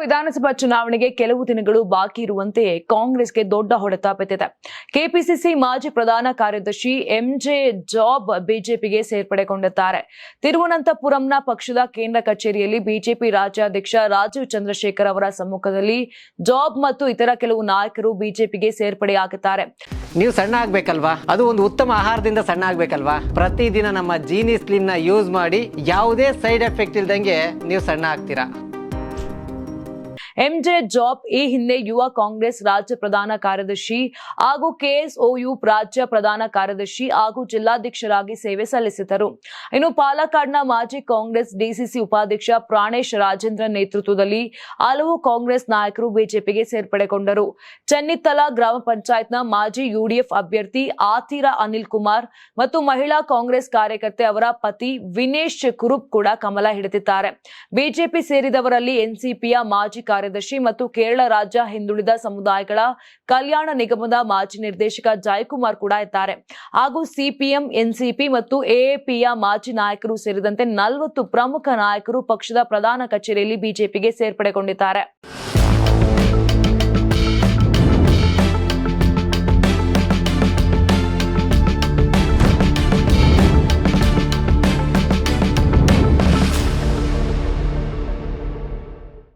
ವಿಧಾನಸಭಾ ಚುನಾವಣೆಗೆ ಕೆಲವು ದಿನಗಳು ಬಾಕಿ ಇರುವಂತೆಯೇ ಕಾಂಗ್ರೆಸ್ಗೆ ದೊಡ್ಡ ಹೊಡೆತ ಬಿದ್ದಿದೆ. ಕೆಪಿಸಿಸಿ ಮಾಜಿ ಪ್ರಧಾನ ಕಾರ್ಯದರ್ಶಿ ಎಂಜೆ ಜಾಬ್ ಬಿಜೆಪಿಗೆ ಸೇರ್ಪಡೆಗೊಂಡಿದ್ದಾರೆ. ತಿರುವನಂತಪುರಂನ ಪಕ್ಷದ ಕೇಂದ್ರ ಕಚೇರಿಯಲ್ಲಿ ಬಿಜೆಪಿ ರಾಜ್ಯಾಧ್ಯಕ್ಷ ರಾಜೀವ್ ಚಂದ್ರಶೇಖರ್ ಅವರ ಸಮ್ಮುಖದಲ್ಲಿ ಜಾಬ್ ಮತ್ತು ಇತರ ಕೆಲವು ನಾಯಕರು ಬಿಜೆಪಿಗೆ ಸೇರ್ಪಡೆಯಾಗಿದ್ದಾರೆ. ನೀವು ಸಣ್ಣ ಆಗ್ಬೇಕಲ್ವಾ? ಅದು ಒಂದು ಉತ್ತಮ ಆಹಾರದಿಂದ ಸಣ್ಣ ಆಗ್ಬೇಕಲ್ವಾ? ಪ್ರತಿದಿನ ನಮ್ಮ ಜೀನಿ ಸ್ಲಿಮ್ ನ ಯೂಸ್ ಮಾಡಿ ಯಾವುದೇ ಸೈಡ್ ಎಫೆಕ್ಟ್ ಇಲ್ದಂಗೆ ನೀವು ಸಣ್ಣ ಆಗ್ತೀರಾ. ಎಂಜೆ ಜಾಬ್ ಈ ಹಿಂದೆ ಯುವ ಕಾಂಗ್ರೆಸ್ ರಾಜ್ಯ ಪ್ರಧಾನ ಕಾರ್ಯದರ್ಶಿ ಹಾಗೂ ಕೆಎಸ್ಒಯು ರಾಜ್ಯ ಪ್ರಧಾನ ಕಾರ್ಯದರ್ಶಿ ಹಾಗೂ ಜಿಲ್ಲಾಧ್ಯಕ್ಷರಾಗಿ ಸೇವೆ ಸಲ್ಲಿಸಿದರು. ಇನ್ನು ಪಾಲಕ್ಕಾಡ್ನ ಮಾಜಿ ಕಾಂಗ್ರೆಸ್ ಡಿಸಿಸಿ ಉಪಾಧ್ಯಕ್ಷ ಪ್ರಾಣೇಶ್ ರಾಜೇಂದ್ರ ನೇತೃತ್ವದಲ್ಲಿ ಹಲವು ಕಾಂಗ್ರೆಸ್ ನಾಯಕರು ಬಿಜೆಪಿಗೆ ಸೇರ್ಪಡೆಗೊಂಡರು. ಚೆನ್ನಿತ್ತಲ ಗ್ರಾಮ ಪಂಚಾಯತ್ನ ಮಾಜಿ ಯುಡಿಎಫ್ ಅಭ್ಯರ್ಥಿ ಆತಿರ ಅನಿಲ್ ಕುಮಾರ್ ಮತ್ತು ಮಹಿಳಾ ಕಾಂಗ್ರೆಸ್ ಕಾರ್ಯಕರ್ತೆ ಅವರ ಪತಿ ವಿನೇಶ್ ಕುರುಪ್ ಕೂಡ ಕಮಲ ಹಿಡಿದಿದ್ದಾರೆ. ಬಿಜೆಪಿ ಸೇರಿದವರಲ್ಲಿ ಎನ್ಸಿಪಿಯ ಮಾಜಿ ಕಾರ್ಯದರ್ಶಿ ಮತ್ತು ಕೇರಳ ರಾಜ್ಯ ಹಿಂದುಳಿದ ಸಮುದಾಯಗಳ ಕಲ್ಯಾಣ ನಿಗಮದ ಮಾಜಿ ನಿರ್ದೇಶಕ ಜಯಕುಮಾರ್ ಕೂಡ ಇದ್ದಾರೆ. ಹಾಗೂ ಸಿಪಿಎಂ, ಎನ್ಸಿಪಿ ಮತ್ತು ಎಎಪಿಯ ಮಾಜಿ ನಾಯಕರು ಸೇರಿದಂತೆ 40 ಪ್ರಮುಖ ನಾಯಕರು ಪಕ್ಷದ ಪ್ರಧಾನ ಕಚೇರಿಯಲ್ಲಿ ಬಿಜೆಪಿಗೆ ಸೇರ್ಪಡೆಗೊಂಡಿದ್ದಾರೆ.